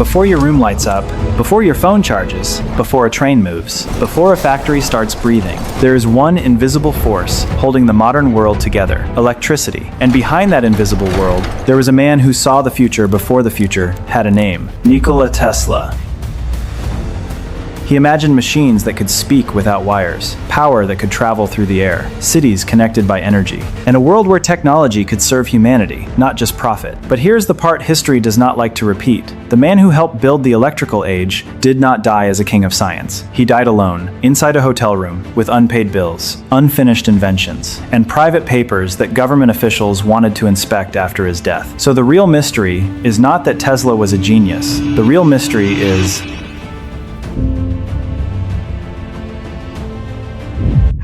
Before your room lights up, before your phone charges, before a train moves, before a factory starts breathing, there is one invisible force holding the modern world together: electricity. And behind that invisible world, there was a man who saw the future before the future had a name: Nikola Tesla. He imagined machines that could speak without wires, power that could travel through the air, cities connected by energy, and a world where technology could serve humanity, not just profit. But here's the part history does not like to repeat. The man who helped build the electrical age did not die as a king of science. He died alone, inside a hotel room, with unpaid bills, unfinished inventions, and private papers that government officials wanted to inspect after his death. So the real mystery is not that Tesla was a genius. The real mystery is: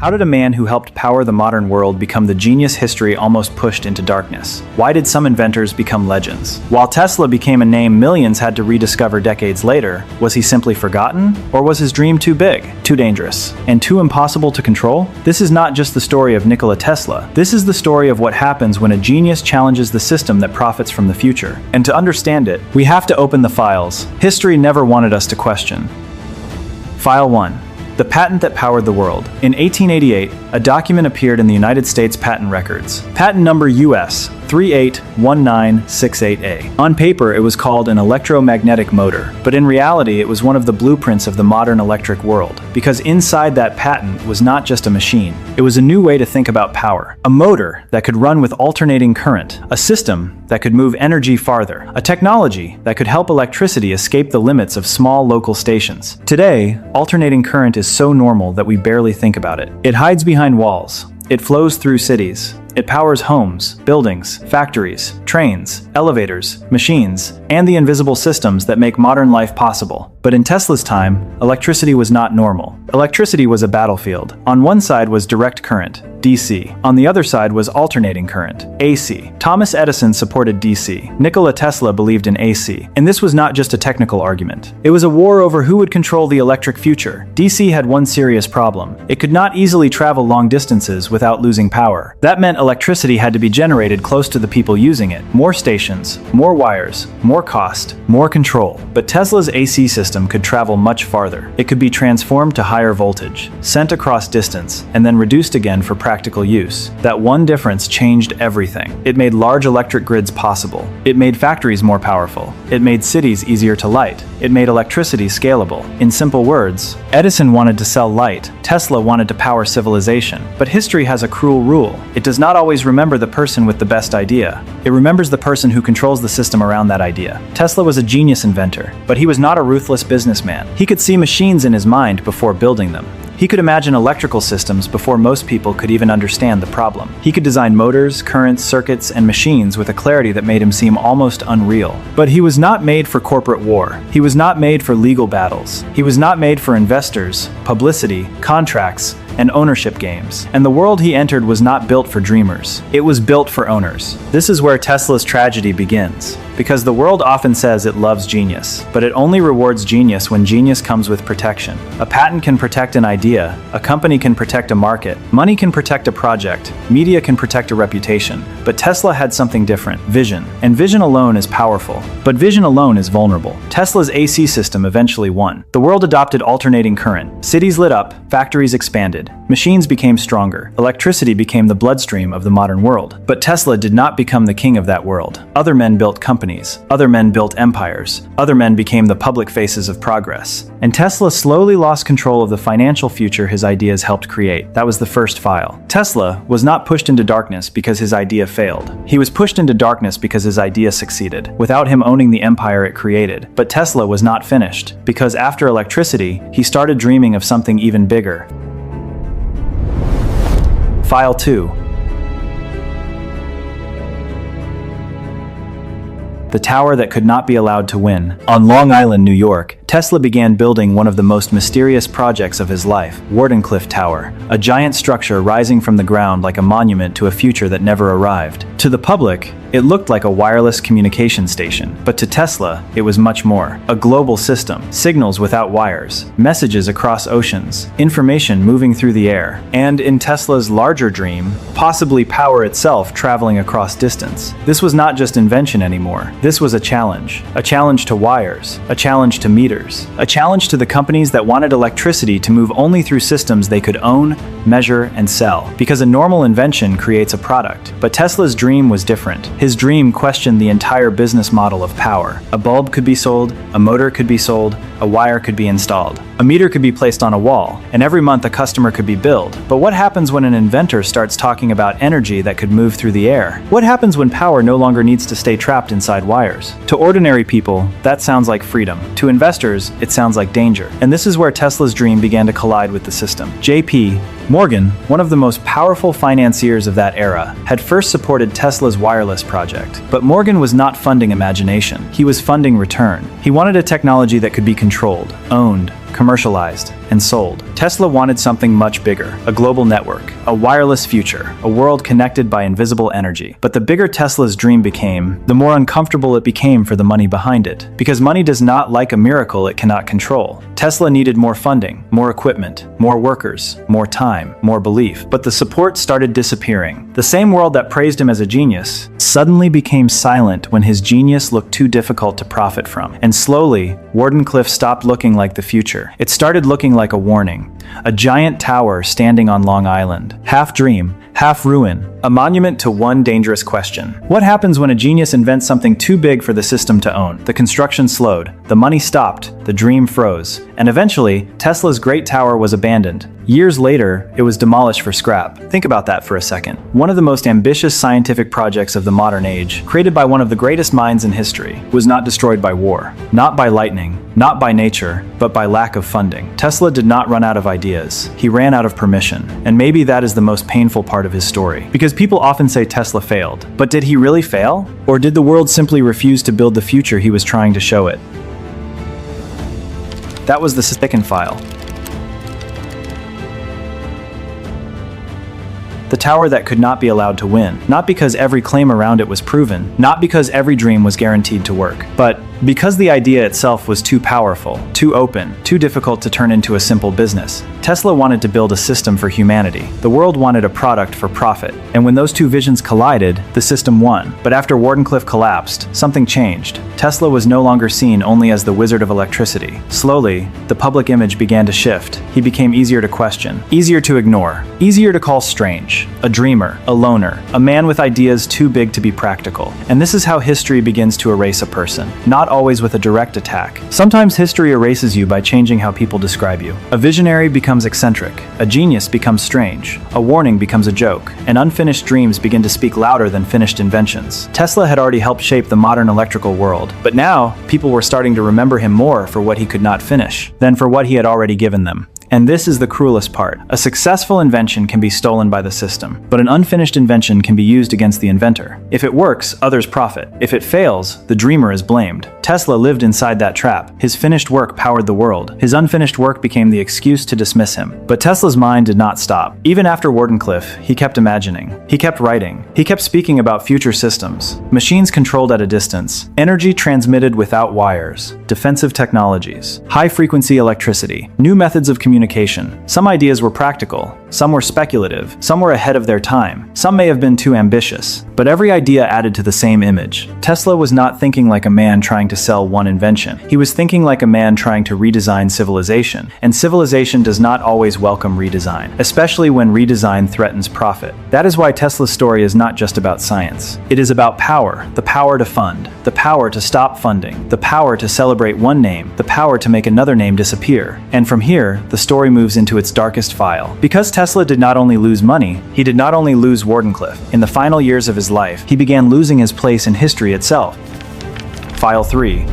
how did a man who helped power the modern world become the genius history almost pushed into darkness? Why did some inventors become legends? While Tesla became a name millions had to rediscover decades later, was he simply forgotten? Or was his dream too big, too dangerous, and too impossible to control? This is not just the story of Nikola Tesla. This is the story of what happens when a genius challenges the system that profits from the future. And to understand it, we have to open the files history never wanted us to question. File 1. The patent that powered the world. In 1888, a document appeared in the United States Patent Records. Patent number US 381968A. On paper, it was called an electromagnetic motor, but in reality, it was one of the blueprints of the modern electric world, because inside that patent was not just a machine. It was a new way to think about power. A motor that could run with alternating current, a system that could move energy farther, a technology that could help electricity escape the limits of small local stations. Today, alternating current is so normal that we barely think about it. It hides behind walls. It flows through cities. It powers homes, buildings, factories, trains, elevators, machines, and the invisible systems that make modern life possible. But in Tesla's time, electricity was not normal. Electricity was a battlefield. On one side was direct current, DC. On the other side was alternating current, AC. Thomas Edison supported DC. Nikola Tesla believed in AC. And this was not just a technical argument. It was a war over who would control the electric future. DC had one serious problem. It could not easily travel long distances without losing power. That meant electricity had to be generated close to the people using it. More stations, more wires, more cost, more control. But Tesla's AC system could travel much farther. It could be transformed to higher voltage, sent across distance, and then reduced again for practical use. That one difference changed everything. It made large electric grids possible. It made factories more powerful. It made cities easier to light. It made electricity scalable. In simple words, Edison wanted to sell light. Tesla wanted to power civilization. But history has a cruel rule. It does not always remember the person with the best idea. It remembers the person who controls the system around that idea. Tesla was a genius inventor, but he was not a ruthless businessman. He could see machines in his mind before building them. He could imagine electrical systems before most people could even understand the problem. He could design motors, currents, circuits, and machines with a clarity that made him seem almost unreal. But he was not made for corporate war. He was not made for legal battles. He was not made for investors, publicity, contracts, and ownership games. And the world he entered was not built for dreamers. It was built for owners. This is where Tesla's tragedy begins. Because the world often says it loves genius, but it only rewards genius when genius comes with protection. A patent can protect an idea, a company can protect a market, money can protect a project, media can protect a reputation. But Tesla had something different: vision. And vision alone is powerful, but vision alone is vulnerable. Tesla's AC system eventually won. The world adopted alternating current. Cities lit up, factories expanded, machines became stronger, electricity became the bloodstream of the modern world. But Tesla did not become the king of that world. Other men built companies. Other men built empires. Other men became the public faces of progress. And Tesla slowly lost control of the financial future his ideas helped create. That was the first file. Tesla was not pushed into darkness because his idea failed. He was pushed into darkness because his idea succeeded, without him owning the empire it created. But Tesla was not finished, because after electricity, he started dreaming of something even bigger. File 2. The tower that could not be allowed to win. On Long Island, New York, Tesla began building one of the most mysterious projects of his life, Wardenclyffe Tower, a giant structure rising from the ground like a monument to a future that never arrived. To the public, it looked like a wireless communication station, but to Tesla, it was much more. A global system, signals without wires, messages across oceans, information moving through the air, and in Tesla's larger dream, possibly power itself traveling across distance. This was not just invention anymore. This was a challenge to wires, a challenge to meters, a challenge to the companies that wanted electricity to move only through systems they could own, measure, and sell. Because a normal invention creates a product, but Tesla's dream was different. His dream questioned the entire business model of power. A bulb could be sold, a motor could be sold, a wire could be installed. A meter could be placed on a wall, and every month a customer could be billed. But what happens when an inventor starts talking about energy that could move through the air? What happens when power no longer needs to stay trapped inside wires? To ordinary people, that sounds like freedom. To investors, it sounds like danger. And this is where Tesla's dream began to collide with the system. J.P. Morgan, one of the most powerful financiers of that era, had first supported Tesla's wireless project. But Morgan was not funding imagination. He was funding return. He wanted a technology that could be controlled, owned, commercialized, and sold. Tesla wanted something much bigger, a global network, a wireless future, a world connected by invisible energy. But the bigger Tesla's dream became, the more uncomfortable it became for the money behind it. Because money does not like a miracle it cannot control. Tesla needed more funding, more equipment, more workers, more time, more belief. But the support started disappearing. The same world that praised him as a genius suddenly became silent when his genius looked too difficult to profit from. And slowly, Wardenclyffe stopped looking like the future. It started looking like a warning. A giant tower standing on Long Island. Half dream, half ruin. A monument to one dangerous question. What happens when a genius invents something too big for the system to own? The construction slowed, the money stopped, the dream froze, and eventually, Tesla's great tower was abandoned. Years later, it was demolished for scrap. Think about that for a second. One of the most ambitious scientific projects of the modern age, created by one of the greatest minds in history, was not destroyed by war, not by lightning, not by nature, but by lack of funding. Tesla did not run out of ideas. He ran out of permission. And maybe that is the most painful part of his story. Because people often say Tesla failed. But did he really fail? Or did the world simply refuse to build the future he was trying to show it? That was the second file. The tower that could not be allowed to win, not because every claim around it was proven, not because every dream was guaranteed to work, but because the idea itself was too powerful, too open, too difficult to turn into a simple business. Tesla wanted to build a system for humanity. The world wanted a product for profit. And when those two visions collided, the system won. But after Wardenclyffe collapsed, something changed. Tesla was no longer seen only as the wizard of electricity. Slowly, the public image began to shift. He became easier to question, easier to ignore, easier to call strange. A dreamer, a loner, a man with ideas too big to be practical. And this is how history begins to erase a person. Not always with a direct attack. Sometimes history erases you by changing how people describe you. A visionary becomes eccentric. A genius becomes strange. A warning becomes a joke. And unfinished dreams begin to speak louder than finished inventions. Tesla had already helped shape the modern electrical world. But now, people were starting to remember him more for what he could not finish than for what he had already given them. And this is the cruelest part. A successful invention can be stolen by the system, but an unfinished invention can be used against the inventor. If it works, others profit. If it fails, the dreamer is blamed. Tesla lived inside that trap. His finished work powered the world. His unfinished work became the excuse to dismiss him. But Tesla's mind did not stop. Even after Wardenclyffe, he kept imagining. He kept writing. He kept speaking about future systems. Machines controlled at a distance. Energy transmitted without wires. Defensive technologies. High-frequency electricity. New methods of communication. Some ideas were practical, some were speculative, some were ahead of their time, some may have been too ambitious, but every idea added to the same image. Tesla was not thinking like a man trying to sell one invention. He was thinking like a man trying to redesign civilization, and civilization does not always welcome redesign, especially when redesign threatens profit. That is why Tesla's story is not just about science. It is about power, the power to fund, the power to stop funding, the power to celebrate one name, the power to make another name disappear. And from here, the story moves into its darkest file. Because Tesla did not only lose money, he did not only lose Wardenclyffe. In the final years of his life, he began losing his place in history itself. File 3.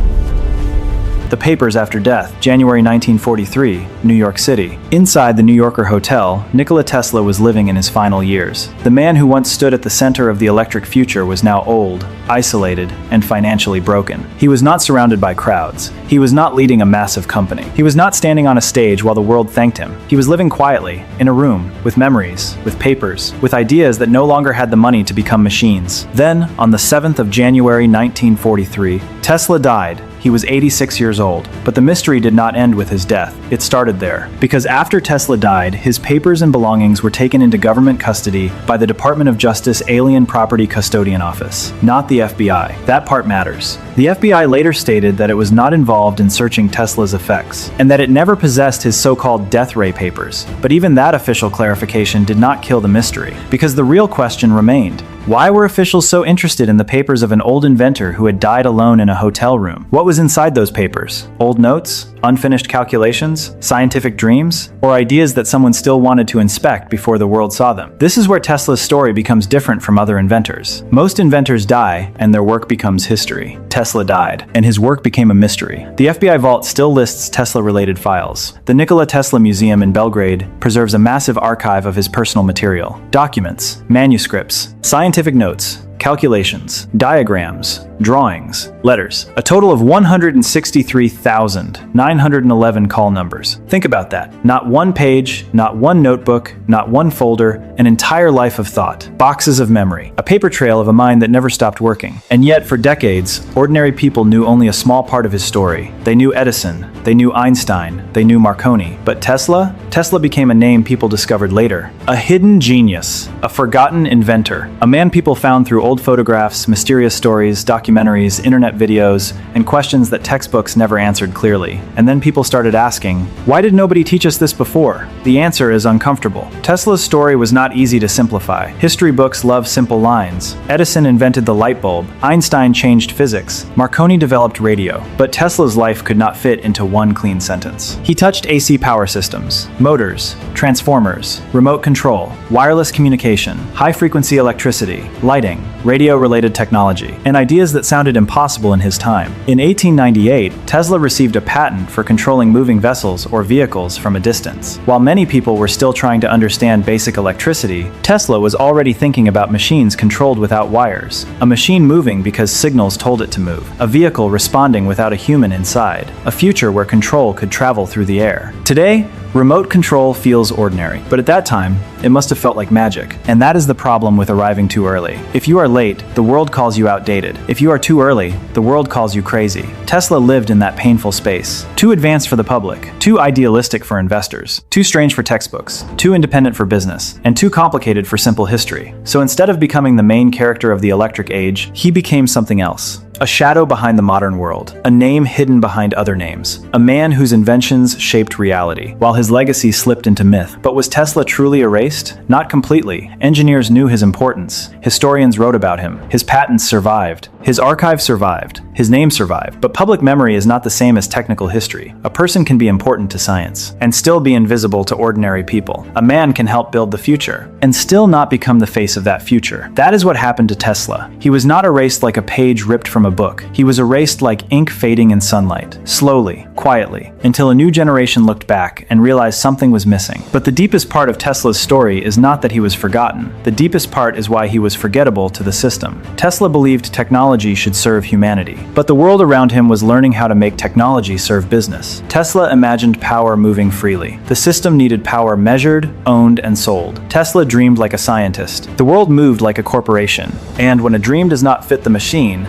The Papers After Death, January 1943, New York City. Inside the New Yorker hotel, Nikola Tesla was living in his final years. The man who once stood at the center of the electric future was now old, isolated, and financially broken. He was not surrounded by crowds. He was not leading a massive company. He was not standing on a stage while the world thanked him. He was living quietly, in a room, with memories, with papers, with ideas that no longer had the money to become machines. Then, on the 7th of January 1943, Tesla died. He was 86 years old, but the mystery did not end with his death. It started there. Because after Tesla died, his papers and belongings were taken into government custody by the Department of Justice Alien Property Custodian Office, not the FBI. That part matters. The FBI later stated that it was not involved in searching Tesla's effects, and that it never possessed his so-called death ray papers. But even that official clarification did not kill the mystery, because the real question remained. Why were officials so interested in the papers of an old inventor who had died alone in a hotel room? What was inside those papers? Old notes? Unfinished calculations? Scientific dreams? Or ideas that someone still wanted to inspect before the world saw them? This is where Tesla's story becomes different from other inventors. Most inventors die, and their work becomes history. Tesla died, and his work became a mystery. The FBI vault still lists Tesla-related files. The Nikola Tesla Museum in Belgrade preserves a massive archive of his personal material. Documents, manuscripts, scientific notes, calculations, diagrams, drawings, letters. A total of 163,911 call numbers. Think about that. Not one page, not one notebook, not one folder, an entire life of thought. Boxes of memory. A paper trail of a mind that never stopped working. And yet, for decades, ordinary people knew only a small part of his story. They knew Edison, they knew Einstein, they knew Marconi. But Tesla? Tesla became a name people discovered later. A hidden genius. A forgotten inventor. A man people found through old photographs, mysterious stories, documentaries, internet videos, and questions that textbooks never answered clearly. And then people started asking, why did nobody teach us this before? The answer is uncomfortable. Tesla's story was not easy to simplify. History books love simple lines. Edison invented the light bulb. Einstein changed physics. Marconi developed radio. But Tesla's life could not fit into one clean sentence. He touched AC power systems, motors, transformers, remote control, wireless communication, high-frequency electricity, lighting, radio-related technology, and ideas that sounded impossible in his time. In 1898, Tesla received a patent for controlling moving vessels or vehicles from a distance. While many people were still trying to understand basic electricity, Tesla was already thinking about machines controlled without wires, a machine moving because signals told it to move, a vehicle responding without a human inside, a future where control could travel through the air. Today, remote control feels ordinary, but at that time, it must have felt like magic. And that is the problem with arriving too early. If you are late, the world calls you outdated. If you are too early, the world calls you crazy. Tesla lived in that painful space. Too advanced for the public, too idealistic for investors, too strange for textbooks, too independent for business, and too complicated for simple history. So instead of becoming the main character of the electric age, he became something else. A shadow behind the modern world, a name hidden behind other names, a man whose inventions shaped reality, while his legacy slipped into myth. But was Tesla truly erased? Not completely. Engineers knew his importance. Historians wrote about him. His patents survived. His archive survived. His name survived. But public memory is not the same as technical history. A person can be important to science, and still be invisible to ordinary people. A man can help build the future, and still not become the face of that future. That is what happened to Tesla. He was not erased like a page ripped from a book. He was erased like ink fading in sunlight, slowly, quietly, until a new generation looked back and realized something was missing. But the deepest part of Tesla's story is not that he was forgotten. The deepest part is why he was forgettable to the system. Tesla believed technology should serve humanity, but the world around him was learning how to make technology serve business. Tesla imagined power moving freely. The system needed power measured, owned, and sold. Tesla dreamed like a scientist. The world moved like a corporation. And when a dream does not fit the machine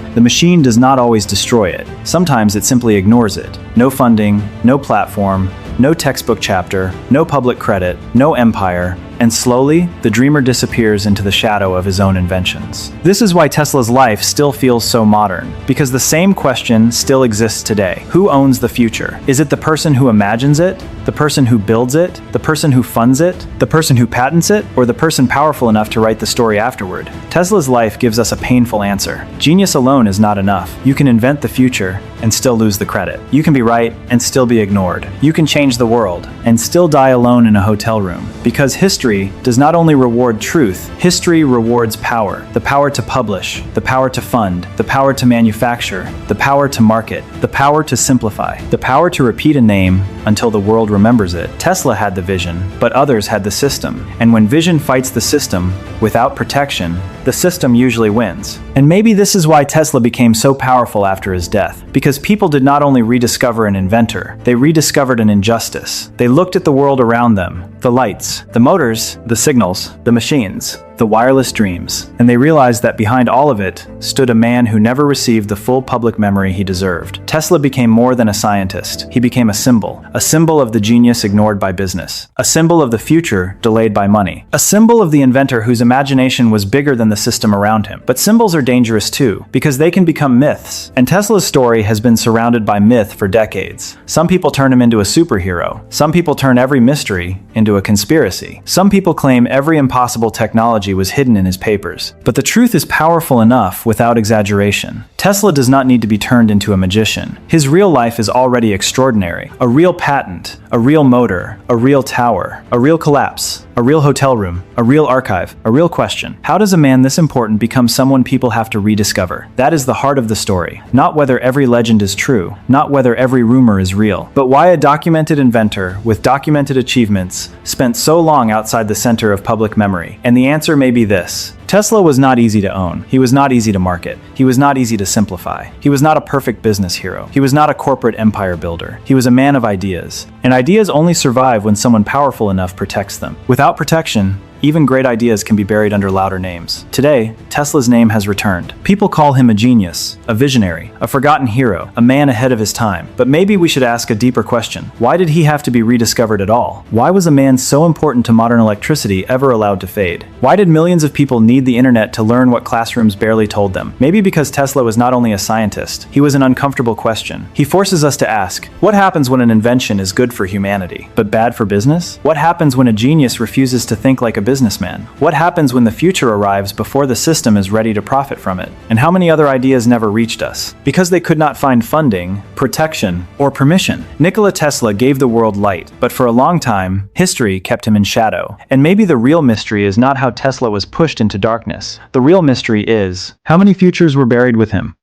does not always destroy it. Sometimes it simply ignores it. No funding, no platform, no textbook chapter, no public credit, no empire, and slowly, the dreamer disappears into the shadow of his own inventions. This is why Tesla's life still feels so modern, because the same question still exists today. Who owns the future? Is it the person who imagines it? The person who builds it? The person who funds it? The person who patents it? Or the person powerful enough to write the story afterward? Tesla's life gives us a painful answer. Genius alone is not enough. You can invent the future and still lose the credit. You can be right and still be ignored. You can change the world and still die alone in a hotel room, because history history does not only reward truth, history rewards power. The power to publish, the power to fund, the power to manufacture, the power to market, the power to simplify, the power to repeat a name until the world remembers it. Tesla had the vision, but others had the system. And when vision fights the system without protection, the system usually wins. And maybe this is why Tesla became so powerful after his death. Because people did not only rediscover an inventor, they rediscovered an injustice. They looked at the world around them, the lights, the motors, the signals, the machines, the wireless dreams, and they realized that behind all of it stood a man who never received the full public memory he deserved. Tesla became more than a scientist. He became a symbol of the genius ignored by business, a symbol of the future delayed by money, a symbol of the inventor whose imagination was bigger than the system around him. But symbols are dangerous too, because they can become myths, and Tesla's story has been surrounded by myth for decades. Some people turn him into a superhero. Some people turn every mystery into a conspiracy. Some people claim every impossible technology was hidden in his papers. But the truth is powerful enough without exaggeration. Tesla does not need to be turned into a magician. His real life is already extraordinary. A real patent, a real motor, a real tower, a real collapse, a real hotel room, a real archive, a real question. How does a man this important become someone people have to rediscover? That is the heart of the story. Not whether every legend is true, not whether every rumor is real, but why a documented inventor with documented achievements spent so long outside the center of public memory. And the answer may be this. Tesla was not easy to own. He was not easy to market. He was not easy to simplify. He was not a perfect business hero. He was not a corporate empire builder. He was a man of ideas. And ideas only survive when someone powerful enough protects them. Without protection, even great ideas can be buried under louder names. Today, Tesla's name has returned. People call him a genius, a visionary, a forgotten hero, a man ahead of his time. But maybe we should ask a deeper question. Why did he have to be rediscovered at all? Why was a man so important to modern electricity ever allowed to fade? Why did millions of people need the internet to learn what classrooms barely told them? Maybe because Tesla was not only a scientist, he was an uncomfortable question. He forces us to ask, what happens when an invention is good for humanity, but bad for business? What happens when a genius refuses to think like a businessman? What happens when the future arrives before the system is ready to profit from it? And how many other ideas never reached us? Because they could not find funding, protection, or permission. Nikola Tesla gave the world light, but for a long time, history kept him in shadow. And maybe the real mystery is not how Tesla was pushed into darkness. The real mystery is, how many futures were buried with him?